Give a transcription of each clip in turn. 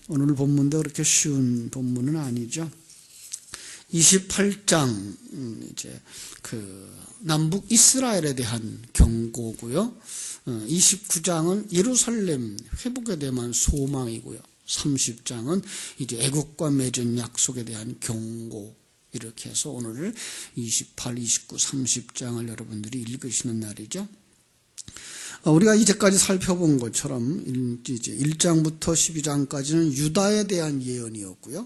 오늘 본문도 그렇게 쉬운 본문은 아니죠. 28장 이제 그 남북 이스라엘에 대한 경고고요. 29장은 예루살렘 회복에 대한 소망이고요. 30장은 이제 애국과 맺은 약속에 대한 경고. 이렇게 해서 오늘 28, 29, 30장을 여러분들이 읽으시는 날이죠. 우리가 이제까지 살펴본 것처럼 이제 1장부터 12장까지는 유다에 대한 예언이었고요.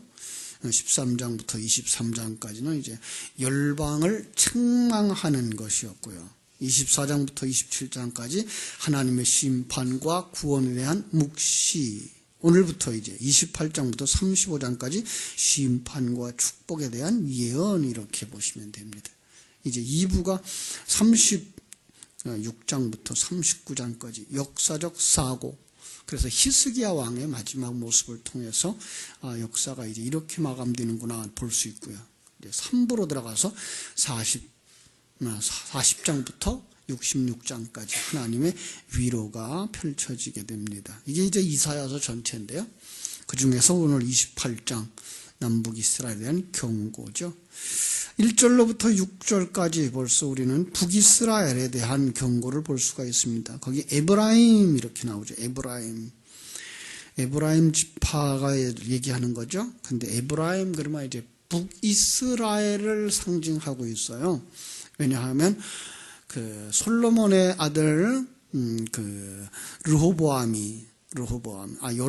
13장부터 23장까지는 이제 열방을 책망하는 것이었고요. 24장부터 27장까지 하나님의 심판과 구원에 대한 묵시. 오늘부터 이제 28장부터 35장까지 심판과 축복에 대한 예언 이렇게 보시면 됩니다. 이제 2부가 36장부터 39장까지 역사적 사고. 그래서 히스기야 왕의 마지막 모습을 통해서 역사가 이제 이렇게 마감되는구나 볼 수 있고요. 이제 3부로 들어가서 40장부터 66장까지 하나님의 위로가 펼쳐지게 됩니다. 이게 이제 이사야서 전체인데요. 그 중에서 오늘 28장 남북 이스라엘에 대한 경고죠. 1절로부터 6절까지 벌써 우리는 북이스라엘에 대한 경고를 볼 수가 있습니다. 거기 에브라임 이렇게 나오죠. 에브라임 지파가 얘기하는 거죠. 근데 에브라임 그러면 이제 북이스라엘을 상징하고 있어요. 왜냐하면 그 솔로몬의 아들 여로보암이 르호보암이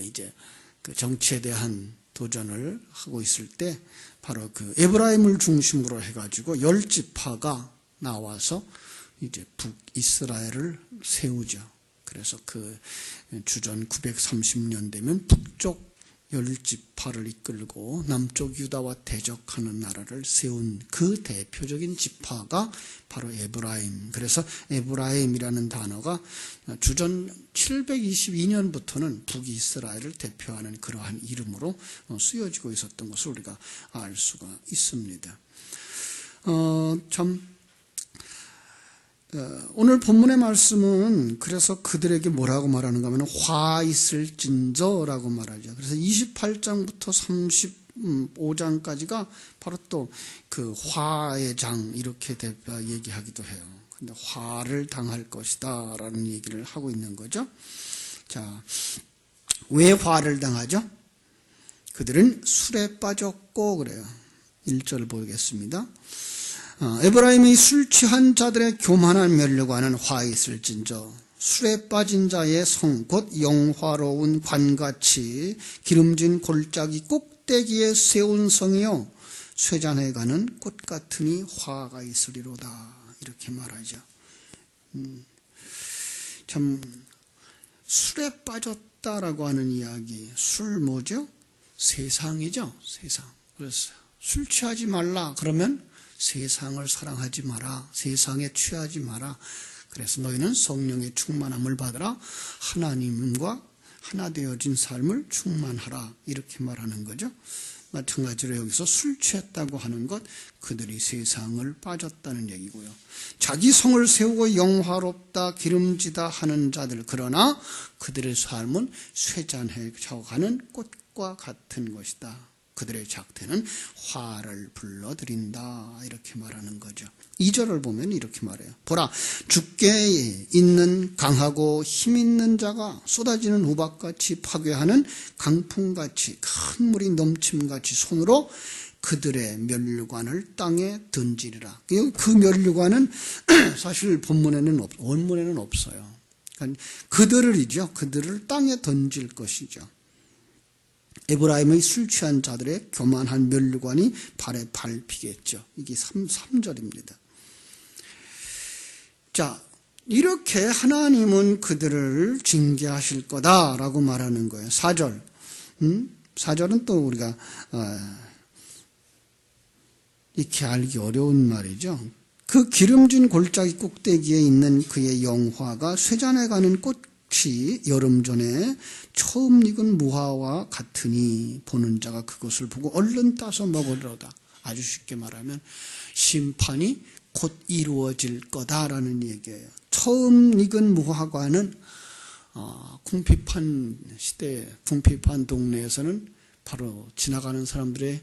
이제 그 정치에 대한 도전을 하고 있을 때 바로 그 에브라임을 중심으로 해가지고 10지파가 나와서 이제 북이스라엘을 세우죠. 그래서 그 주전 930년 되면 북쪽 10지파를 이끌고 남쪽 유다와 대적하는 나라를 세운 그 대표적인 지파가 바로 에브라임. 그래서 에브라임이라는 단어가 주전 722년부터는 북이스라엘을 대표하는 그러한 이름으로 쓰여지고 있었던 것을 우리가 알 수가 있습니다. 오늘 본문의 말씀은 그래서 그들에게 뭐라고 말하는가 하면 화 있을진저라고 말하죠. 그래서 28장부터 35장까지가 바로 또 그 화의 장 이렇게 얘기하기도 해요. 근데 화를 당할 것이다 라는 얘기를 하고 있는 거죠. 자, 왜 화를 당하죠? 그들은 술에 빠졌고 그래요. 1절 보겠습니다. 에브라임의 술 취한 자들의 교만한 면류관은 화 있을진저 술에 빠진 자의 성 곧 영화로운 관같이 기름진 골짜기 꼭대기에 세운 성이요 쇠잔해 가는 꽃 같으니 화가 있으리로다 이렇게 말하죠. 참 술에 빠졌다라고 하는 이야기. 술 뭐죠? 세상이죠. 세상. 그래서 술 취하지 말라 그러면 세상을 사랑하지 마라. 세상에 취하지 마라. 그래서 너희는 성령의 충만함을 받으라. 하나님과 하나 되어진 삶을 충만하라. 이렇게 말하는 거죠. 마찬가지로 여기서 술 취했다고 하는 것 그들이 세상을 빠졌다는 얘기고요. 자기 성을 세우고 영화롭다 기름지다 하는 자들 그러나 그들의 삶은 쇠잔해 져가는 꽃과 같은 것이다. 그들의 작태는 화를 불러들인다 이렇게 말하는 거죠. 2절을 보면 이렇게 말해요. 보라 주께 있는 강하고 힘 있는 자가 쏟아지는 우박같이 파괴하는 강풍같이 큰 물이 넘침같이 손으로 그들의 면류관을 땅에 던지리라. 그 면류관은 사실 원문에는 없어요. 그러니까 그들을 땅에 던질 것이죠. 에브라임의 술 취한 자들의 교만한 면류관이 발에 밟히겠죠. 이게 3절입니다. 자, 이렇게 하나님은 그들을 징계하실 거다라고 말하는 거예요. 4절. 4절은 또 우리가 이렇게 알기 어려운 말이죠. 그 기름진 골짜기 꼭대기에 있는 그의 영화가 쇠잔해 가는 꽃이 여름 전에 처음 익은 무화와 같으니 보는 자가 그것을 보고 얼른 따서 먹으리로다. 아주 쉽게 말하면 심판이 곧 이루어질 거다라는 얘기예요. 처음 익은 무화과는 궁핍한 시대, 궁핍한 동네에서는 바로 지나가는 사람들의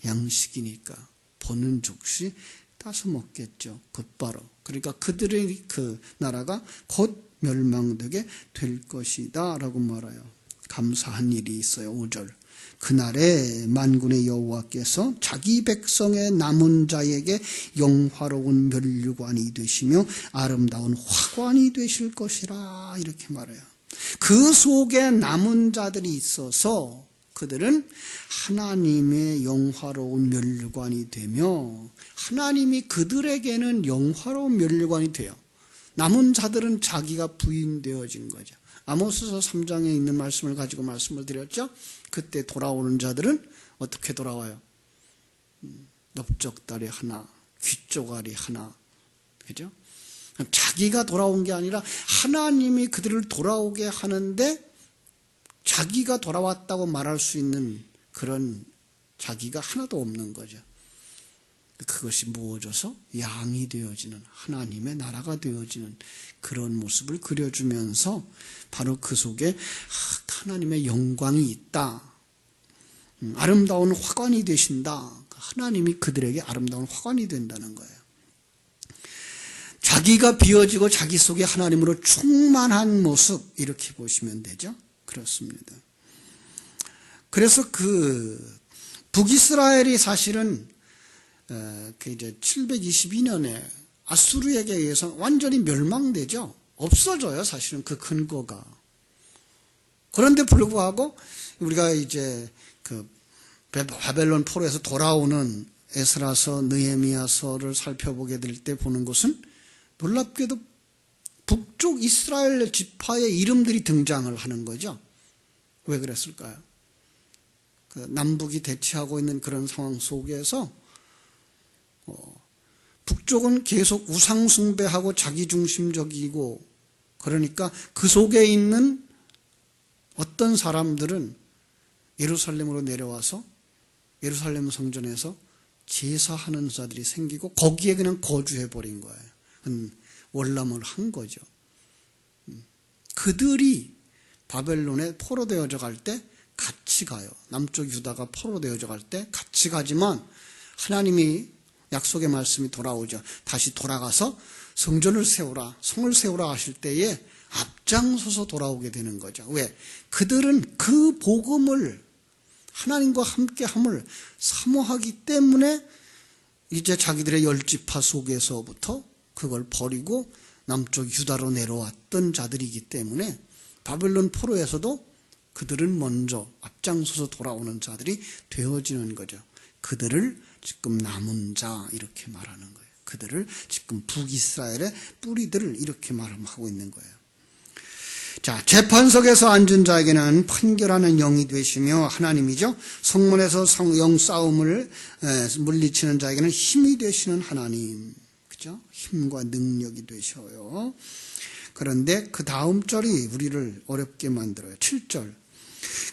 양식이니까 보는 즉시 따서 먹겠죠. 곧바로. 그러니까 그들의 그 나라가 곧 멸망되게 될 것이다 라고 말해요. 감사한 일이 있어요. 5절. 그날에 만군의 여호와께서 자기 백성의 남은 자에게 영화로운 면류관이 되시며 아름다운 화관이 되실 것이라 이렇게 말해요. 그 속에 남은 자들이 있어서 그들은 하나님의 영화로운 면류관이 되며 하나님이 그들에게는 영화로운 면류관이 돼요. 남은 자들은 자기가 부인되어진 거죠. 아모스서 3장에 있는 말씀을 가지고 말씀을 드렸죠. 그때 돌아오는 자들은 어떻게 돌아와요? 넓적다리 하나, 귀쪼가리 하나, 그죠? 자기가 돌아온 게 아니라 하나님이 그들을 돌아오게 하는데 자기가 돌아왔다고 말할 수 있는 그런 자기가 하나도 없는 거죠. 그것이 무어져서 양이 되어지는 하나님의 나라가 되어지는 그런 모습을 그려주면서 바로 그 속에 하나님의 영광이 있다. 아름다운 화관이 되신다. 하나님이 그들에게 아름다운 화관이 된다는 거예요. 자기가 비워지고 자기 속에 하나님으로 충만한 모습 이렇게 보시면 되죠. 그렇습니다. 그래서 그 북이스라엘이 사실은 이제 722년에 아수르에게 의해서 완전히 멸망되죠. 없어져요. 사실은 그 근거가. 그런데 불구하고 우리가 이제 그 바벨론 포로에서 돌아오는 에스라서, 느헤미야서를 살펴보게 될 때 보는 것은 놀랍게도 북쪽 이스라엘 지파의 이름들이 등장을 하는 거죠. 왜 그랬을까요? 그 남북이 대치하고 있는 그런 상황 속에서 북쪽은 계속 우상숭배하고 자기중심적이고 그러니까 그 속에 있는 어떤 사람들은 예루살렘으로 내려와서 예루살렘 성전에서 제사하는 자들이 생기고 거기에 그냥 거주해버린 거예요. 월남을 한 거죠. 그들이 바벨론에 포로되어져 갈 때 같이 가요. 남쪽 유다가 포로되어져 갈 때 같이 가지만 하나님이 약속의 말씀이 돌아오죠. 다시 돌아가서 성전을 세우라, 성을 세우라 하실 때에 앞장서서 돌아오게 되는 거죠. 왜? 그들은 그 복음을 하나님과 함께함을 사모하기 때문에 이제 자기들의 열지파 속에서부터 그걸 버리고 남쪽 유다로 내려왔던 자들이기 때문에 바벨론 포로에서도 그들은 먼저 앞장서서 돌아오는 자들이 되어지는 거죠. 그들을 지금 남은 자 이렇게 말하는 거예요. 그들을 지금 북이스라엘의 뿌리들을 이렇게 말하고 있는 거예요. 자, 재판석에서 앉은 자에게는 판결하는 영이 되시며 하나님이죠. 성문에서 영 싸움을 물리치는 자에게는 힘이 되시는 하나님, 그죠? 힘과 능력이 되셔요. 그런데 그 다음 절이 우리를 어렵게 만들어요. 7절.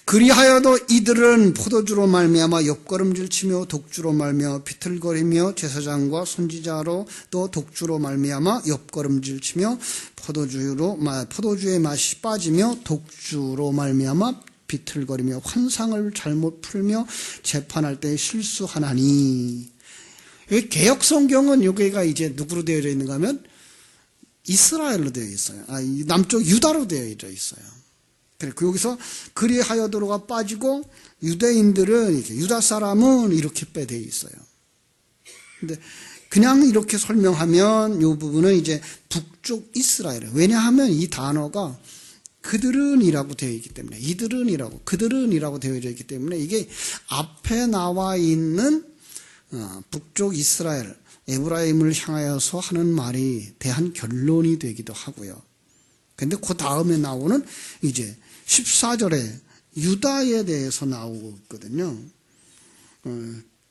그리하여도 이들은 포도주로 말미암아 옆걸음질 치며 독주로 말미암아 비틀거리며 제사장과 선지자로 또 독주로 말미암아 옆걸음질 치며 포도주의 맛이 빠지며 독주로 말미암아 비틀거리며 환상을 잘못 풀며 재판할 때 실수하나니. 개역 성경은 여기가 이제 누구로 되어져 있는가 하면 이스라엘로 되어 있어요. 남쪽 유다로 되어 있어요. 여기서 그리하여도로가 빠지고 유대인들은 이렇게 유다 사람은 이렇게 빼되어 있어요. 근데 그냥 이렇게 설명하면 이 부분은 이제 북쪽 이스라엘. 왜냐하면 이 단어가 그들은이라고 되어 있기 때문에 이들은이라고 그들은이라고 되어져 있기 때문에 이게 앞에 나와 있는 북쪽 이스라엘 에브라임을 향하여서 하는 말이 대한 결론이 되기도 하고요. 근데 그 다음에 나오는 이제 14절에 유다에 대해서 나오고 있거든요.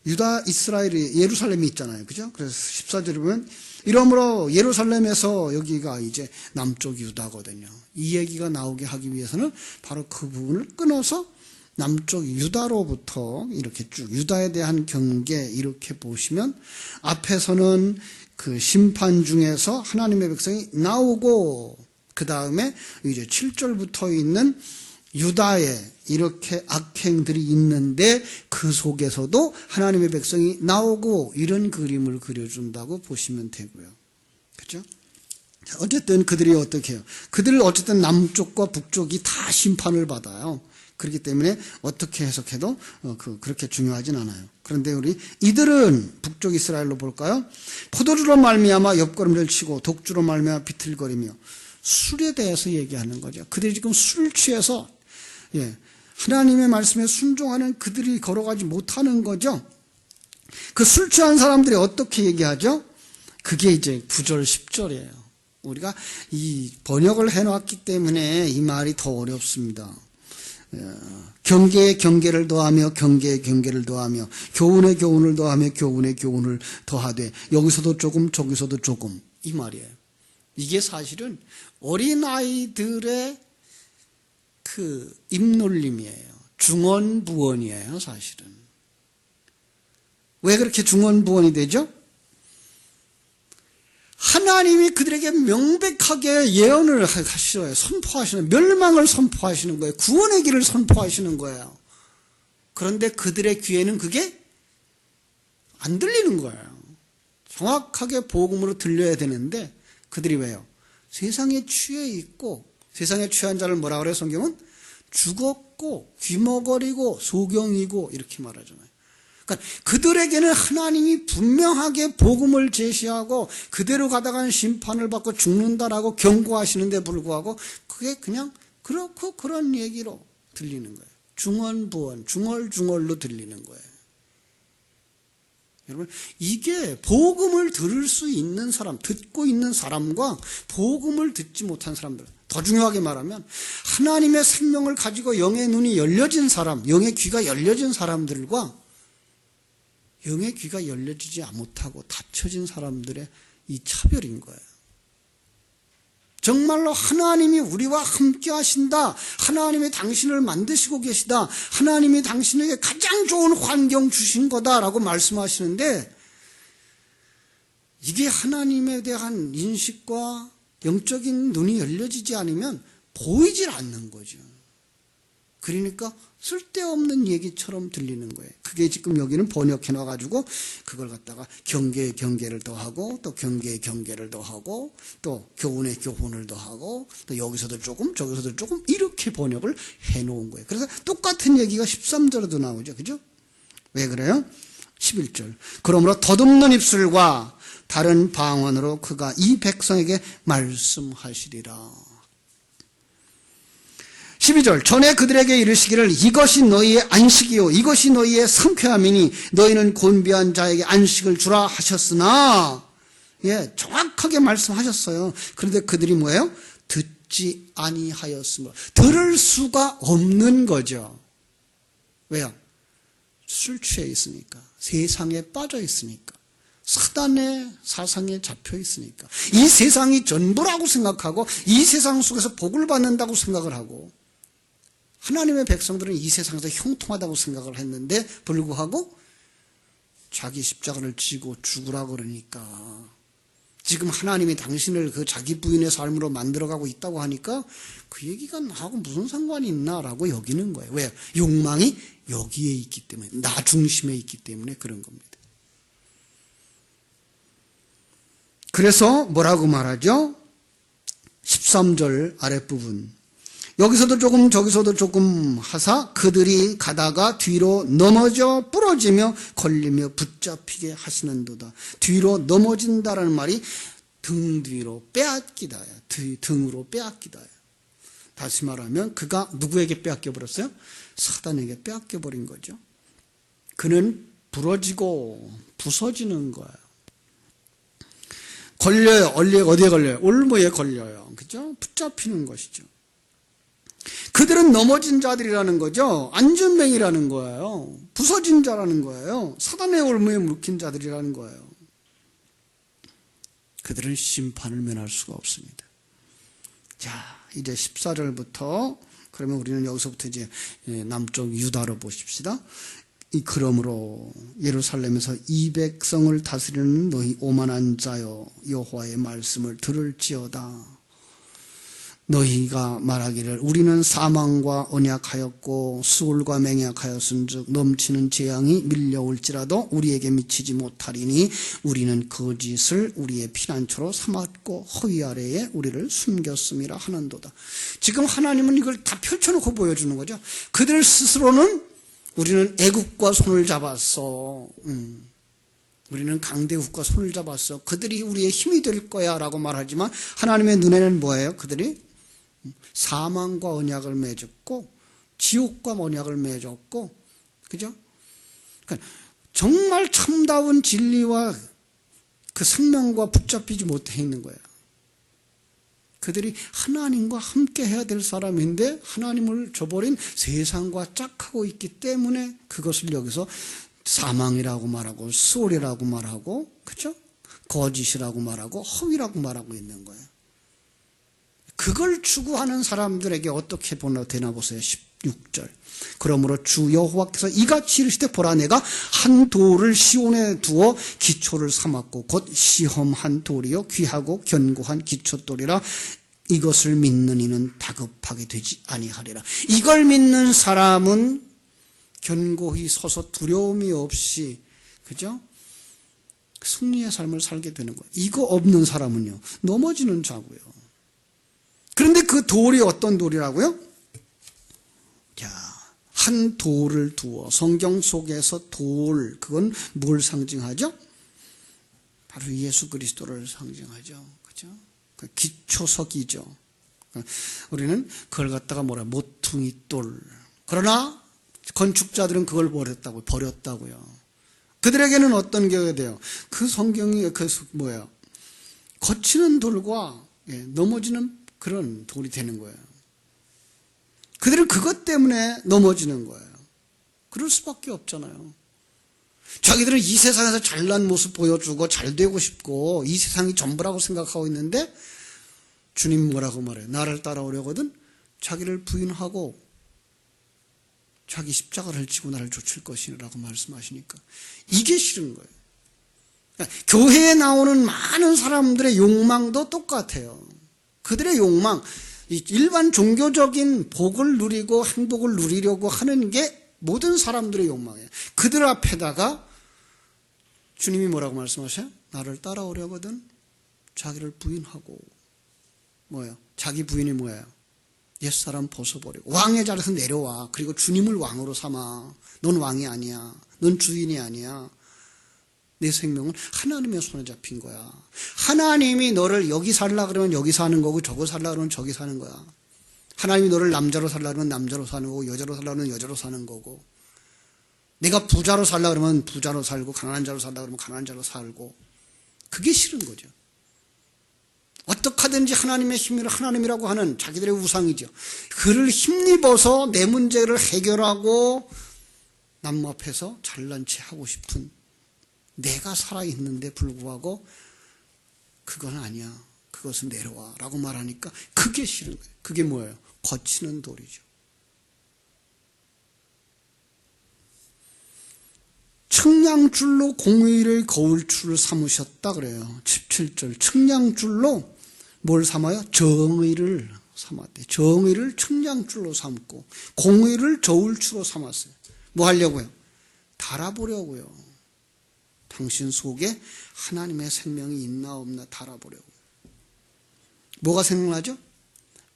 유다, 이스라엘이 예루살렘이 있잖아요. 그죠? 그래서 14절에 보면 이러므로 예루살렘에서 여기가 이제 남쪽 유다거든요. 이 얘기가 나오게 하기 위해서는 바로 그 부분을 끊어서 남쪽 유다로부터 이렇게 쭉 유다에 대한 경계 이렇게 보시면 앞에서는 그 심판 중에서 하나님의 백성이 나오고 그 다음에 이제 7절부터 있는 유다에 이렇게 악행들이 있는데 그 속에서도 하나님의 백성이 나오고 이런 그림을 그려준다고 보시면 되고요. 그렇죠? 어쨌든 그들이 어떻게 해요? 그들 어쨌든 남쪽과 북쪽이 다 심판을 받아요. 그렇기 때문에 어떻게 해석해도 그렇게 중요하진 않아요. 그런데 우리 이들은 북쪽 이스라엘로 볼까요? 포도주로 말미암아 옆걸음질 치고 독주로 말미암아 비틀거리며 술에 대해서 얘기하는 거죠. 그들이 지금 술을 취해서 하나님의 말씀에 순종하는 그들이 걸어가지 못하는 거죠. 그 술 취한 사람들이 어떻게 얘기하죠? 그게 이제 9절 10절이에요. 우리가 이 번역을 해놨기 때문에 이 말이 더 어렵습니다. 경계에 경계를 더하며 경계에 경계를 더하며 교훈에 교훈을 더하며 교훈에 교훈을 더하되 여기서도 조금 저기서도 조금 이 말이에요. 이게 사실은 어린아이들의 그 입놀림이에요. 중언부언이에요, 사실은. 왜 그렇게 중언부언이 되죠? 하나님이 그들에게 명백하게 예언을 하시어요. 선포하시는, 멸망을 선포하시는 거예요. 구원의 길을 선포하시는 거예요. 그런데 그들의 귀에는 그게 안 들리는 거예요. 정확하게 복음으로 들려야 되는데 그들이 왜요? 세상에 취해 있고, 세상에 취한 자를 뭐라 그래요? 성경은 죽었고 귀머거리고 소경이고 이렇게 말하잖아요. 그러니까 그들에게는 하나님이 분명하게 복음을 제시하고 그대로 가다가는 심판을 받고 죽는다라고 경고하시는데 불구하고 그게 그냥 그렇고 그런 얘기로 들리는 거예요. 중언부언, 중얼중얼로 들리는 거예요. 여러분, 이게 복음을 들을 수 있는 사람, 듣고 있는 사람과 복음을 듣지 못한 사람들, 더 중요하게 말하면 하나님의 생명을 가지고 영의 눈이 열려진 사람, 영의 귀가 열려진 사람들과 영의 귀가 열려지지 못하고 닫혀진 사람들의 이 차별인 거예요. 정말로 하나님이 우리와 함께 하신다. 하나님이 당신을 만드시고 계시다. 하나님이 당신에게 가장 좋은 환경 주신 거다라고 말씀하시는데 이게 하나님에 대한 인식과 영적인 눈이 열려지지 않으면 보이질 않는 거죠. 그러니까 쓸데없는 얘기처럼 들리는 거예요. 그게 지금 여기는 번역해 놔가지고 그걸 갖다가 경계에 경계를 더하고 또 경계에 경계를 더하고 또 교훈에 교훈을 더하고 또 여기서도 조금 저기서도 조금 이렇게 번역을 해 놓은 거예요. 그래서 똑같은 얘기가 13절에도 나오죠. 그죠? 왜 그래요? 11절. 그러므로 덧없는 입술과 다른 방언으로 그가 이 백성에게 말씀하시리라. 12절. 전에 그들에게 이르시기를 이것이 너희의 안식이요 이것이 너희의 상쾌함이니 너희는 곤비한 자에게 안식을 주라 하셨으나 정확하게 말씀하셨어요. 그런데 그들이 뭐예요? 듣지 아니하였으므로 들을 수가 없는 거죠. 왜요? 술 취해 있으니까, 세상에 빠져 있으니까, 사단의 사상에 잡혀 있으니까, 이 세상이 전부라고 생각하고 이 세상 속에서 복을 받는다고 생각을 하고 하나님의 백성들은 이 세상에서 형통하다고 생각을 했는데 불구하고 자기 십자가를 지고 죽으라 그러니까 지금 하나님이 당신을 그 자기 부인의 삶으로 만들어가고 있다고 하니까 그 얘기가 나하고 무슨 상관이 있나라고 여기는 거예요. 왜? 욕망이 여기에 있기 때문에, 나 중심에 있기 때문에 그런 겁니다. 그래서 뭐라고 말하죠? 13절 아랫부분. 여기서도 조금 저기서도 조금 하사 그들이 가다가 뒤로 넘어져 부러지며 걸리며 붙잡히게 하시는도다. 뒤로 넘어진다라는 말이 등 뒤로 빼앗기다야. 등으로 빼앗기다야. 다시 말하면 그가 누구에게 빼앗겨버렸어요? 사단에게 빼앗겨버린 거죠. 그는 부러지고 부서지는 거예요. 걸려요. 어디에 걸려요? 올무에 걸려요. 그죠? 붙잡히는 것이죠. 그들은 넘어진 자들이라는 거죠. 안전뱅이라는 거예요. 부서진 자라는 거예요. 사단의 올무에 묶인 자들이라는 거예요. 그들은 심판을 면할 수가 없습니다. 자, 이제 14절부터 그러면 우리는 여기서부터 이제 남쪽 유다로 보십시다. 그러므로 예루살렘에서 이 백성을 다스리는 너희 오만한 자여 여호와의 말씀을 들을지어다. 너희가 말하기를 우리는 사망과 언약하였고 수울과 맹약하였은즉 넘치는 재앙이 밀려올지라도 우리에게 미치지 못하리니 우리는 거짓을 우리의 피난처로 삼았고 허위 아래에 우리를 숨겼음이라 하는도다. 지금 하나님은 이걸 다 펼쳐놓고 보여주는 거죠. 그들 스스로는 우리는 애국과 손을 잡았어. 우리는 강대국과 손을 잡았어. 그들이 우리의 힘이 될 거야 라고 말하지만 하나님의 눈에는 뭐예요? 그들이 사망과 언약을 맺었고 지옥과 언약을 맺었고, 그죠? 그러니까 정말 참다운 진리와 그 생명과 붙잡히지 못해 있는 거예요. 그들이 하나님과 함께 해야 될 사람인데 하나님을 저버린 세상과 짝하고 있기 때문에 그것을 여기서 사망이라고 말하고 수월이라고 말하고, 그죠? 거짓이라고 말하고 허위라고 말하고 있는 거예요. 그걸 추구하는 사람들에게 어떻게 되나 보세요. 16절. 그러므로 주 여호와께서 이같이 이르시되 보라 내가 한 돌을 시온에 두어 기초를 삼았고 곧 시험한 돌이요 귀하고 견고한 기초돌이라 이것을 믿는 이는 다급하게 되지 아니하리라. 이걸 믿는 사람은 견고히 서서 두려움이 없이, 그죠? 승리의 삶을 살게 되는 거예요. 이거 없는 사람은요 넘어지는 자고요. 그런데 그 돌이 어떤 돌이라고요? 자, 한 돌을 두어, 성경 속에서 돌, 그건 뭘 상징하죠? 바로 예수 그리스도를 상징하죠. 그죠? 그 기초석이죠. 우리는 그걸 갖다가 모퉁이 돌. 그러나 건축자들은 그걸 버렸다고요. 그들에게는 어떤 게 돼요? 그 성경이 거치는 돌과 넘어지는 그런 돌이 되는 거예요. 그들은 그것 때문에 넘어지는 거예요. 그럴 수밖에 없잖아요. 자기들은 이 세상에서 잘난 모습 보여주고 잘 되고 싶고 이 세상이 전부라고 생각하고 있는데 주님 뭐라고 말해요? 나를 따라오려거든 자기를 부인하고 자기 십자가를 지고 나를 좇을 것이라고 말씀하시니까 이게 싫은 거예요. 그러니까 교회에 나오는 많은 사람들의 욕망도 똑같아요. 그들의 욕망, 일반 종교적인 복을 누리고 행복을 누리려고 하는 게 모든 사람들의 욕망이에요. 그들 앞에다가 주님이 뭐라고 말씀하셔요? 나를 따라오려거든 자기를 부인하고 자기 부인이 뭐예요? 옛사람 벗어버리고 왕의 자리에서 내려와. 그리고 주님을 왕으로 삼아. 넌 왕이 아니야. 넌 주인이 아니야. 내 생명은 하나님의 손에 잡힌 거야. 하나님이 너를 여기 살라 그러면 여기 사는 거고 저거 살라 그러면 저기 사는 거야. 하나님이 너를 남자로 살라 그러면 남자로 사는 거고 여자로 살라 그러면 여자로 사는 거고, 내가 부자로 살라 그러면 부자로 살고 가난한 자로 살라 그러면 가난한 자로 살고, 그게 싫은 거죠. 어떻게 하든지 하나님의 힘을 하나님이라고 하는 자기들의 우상이죠. 그를 힘입어서 내 문제를 해결하고 남 앞에서 잘난 체 하고 싶은, 내가 살아있는데 불구하고 그건 아니야. 그것은 내려와 라고 말하니까 그게 싫은 거예요. 그게 뭐예요? 거치는 돌이죠. 측량줄로 공의를 거울줄을 삼으셨다 그래요. 17절. 측량줄로 뭘 삼아요? 정의를 삼았대. 정의를 측량줄로 삼고 공의를 저울추로 삼았어요. 뭐 하려고요? 달아보려고요. 당신 속에 하나님의 생명이 있나 없나 달아보려고요. 뭐가 생각나죠?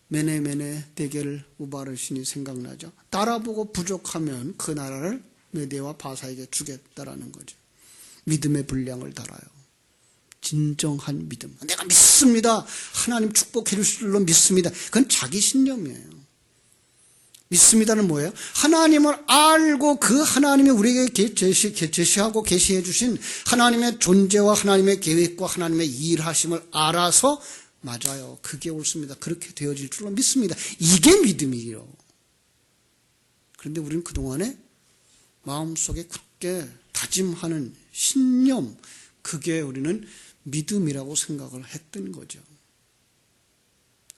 메네메네 대결 우바르신이 생각나죠. 달아보고 부족하면 그 나라를 메대와 바사에게 주겠다라는 거죠. 믿음의 분량을 달아요. 진정한 믿음. 내가 믿습니다. 하나님 축복해 주실 줄로 믿습니다. 그건 자기 신념이에요. 믿습니다는 뭐예요? 하나님을 알고 그 하나님이 우리에게 제시하고 계시해 주신 하나님의 존재와 하나님의 계획과 하나님의 일하심을 알아서 맞아요. 그게 옳습니다. 그렇게 되어질 줄로 믿습니다. 이게 믿음이에요. 그런데 우리는 그동안에 마음속에 굳게 다짐하는 신념, 그게 우리는 믿음이라고 생각을 했던 거죠.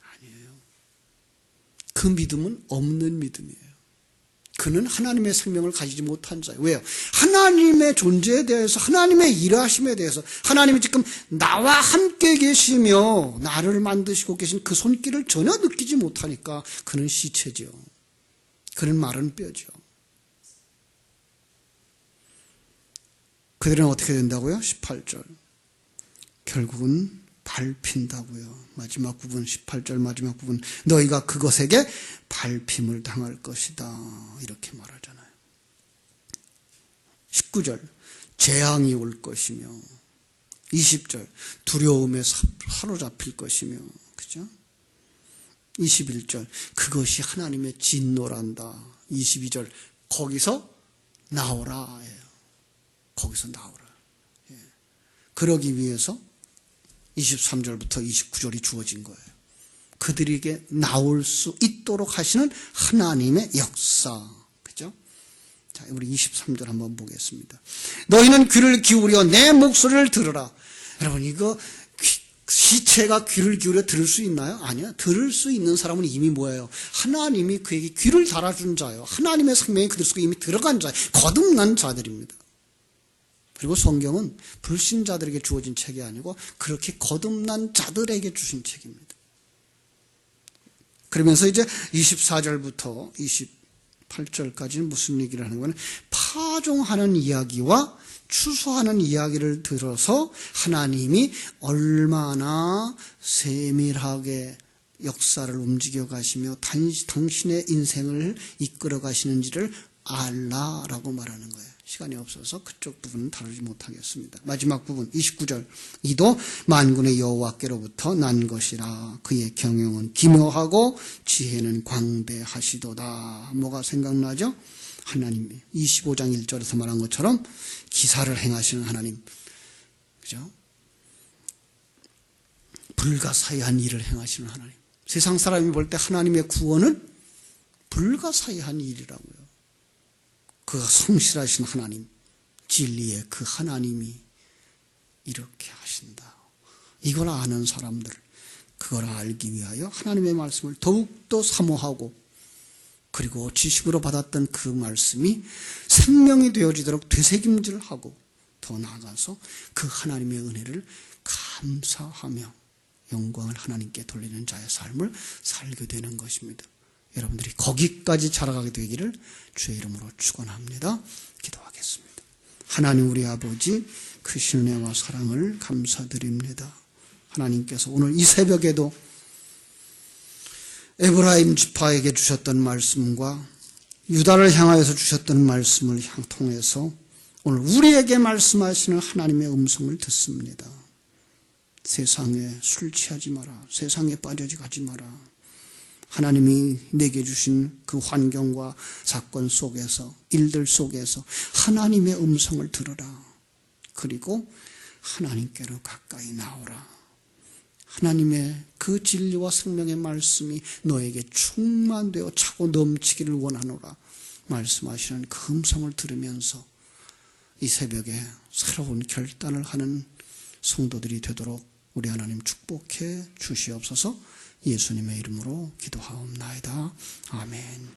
아니에요. 그 믿음은 없는 믿음이에요. 그는 하나님의 생명을 가지지 못한 자예요. 왜요? 하나님의 존재에 대해서, 하나님의 일하심에 대해서, 하나님이 지금 나와 함께 계시며 나를 만드시고 계신 그 손길을 전혀 느끼지 못하니까 그는 시체죠. 그는 마른 뼈죠. 그들은 어떻게 된다고요? 18절. 결국은 밟힌다고요. 마지막 부분, 18절 마지막 부분. 너희가 그것에게 밟힘을 당할 것이다. 이렇게 말하잖아요. 19절. 재앙이 올 것이며, 20절. 두려움에 사로잡힐 것이며, 그죠? 21절. 그것이 하나님의 진노란다. 22절. 거기서 나오라. 거기서 나오라. 그러기 위해서 23절부터 29절이 주어진 거예요. 그들에게 나올 수 있도록 하시는 하나님의 역사. 그죠? 자, 우리 23절 한번 보겠습니다. 너희는 귀를 기울여 내 목소리를 들으라. 여러분, 이거 시체가 귀를 기울여 들을 수 있나요? 아니요. 들을 수 있는 사람은 이미 뭐예요? 하나님이 그에게 귀를 달아준 자예요. 하나님의 생명이 그들 속에 이미 들어간 자예요. 거듭난 자들입니다. 그리고 성경은 불신자들에게 주어진 책이 아니고 그렇게 거듭난 자들에게 주신 책입니다. 그러면서 이제 24절부터 28절까지는 무슨 얘기를 하는 거는 파종하는 이야기와 추수하는 이야기를 들어서 하나님이 얼마나 세밀하게 역사를 움직여 가시며 당신의 인생을 이끌어 가시는지를 알라라고 말하는 거예요. 시간이 없어서 그쪽 부분은 다루지 못하겠습니다. 마지막 부분 29절. 이도 만군의 여호와께로부터 난 것이라. 그의 경영은 기묘하고 지혜는 광대하시도다. 뭐가 생각나죠? 하나님이 25장 1절에서 말한 것처럼 기사를 행하시는 하나님. 그죠? 불가사의한 일을 행하시는 하나님. 세상 사람이 볼 때 하나님의 구원은 불가사의한 일이라고요. 그가 성실하신 하나님, 진리의 그 하나님이 이렇게 하신다. 이걸 아는 사람들, 그걸 알기 위하여 하나님의 말씀을 더욱더 사모하고 그리고 지식으로 받았던 그 말씀이 생명이 되어지도록 되새김질하고 더 나아가서 그 하나님의 은혜를 감사하며 영광을 하나님께 돌리는 자의 삶을 살게 되는 것입니다. 여러분들이 거기까지 자라가게 되기를 주의 이름으로 축원합니다. 기도하겠습니다. 하나님 우리 아버지 크신 은혜와 사랑을 감사드립니다. 하나님께서 오늘 이 새벽에도 에브라임 지파에게 주셨던 말씀과 유다를 향하여서 주셨던 말씀을 통해서 오늘 우리에게 말씀하시는 하나님의 음성을 듣습니다. 세상에 술 취하지 마라. 세상에 빠져가지 마라. 하나님이 내게 주신 그 환경과 사건 속에서, 일들 속에서 하나님의 음성을 들어라. 그리고 하나님께로 가까이 나오라. 하나님의 그 진리와 생명의 말씀이 너에게 충만되어 차고 넘치기를 원하노라. 말씀하시는 그 음성을 들으면서 이 새벽에 새로운 결단을 하는 성도들이 되도록 우리 하나님 축복해 주시옵소서. 예수님의 이름으로 기도하옵나이다. 아멘.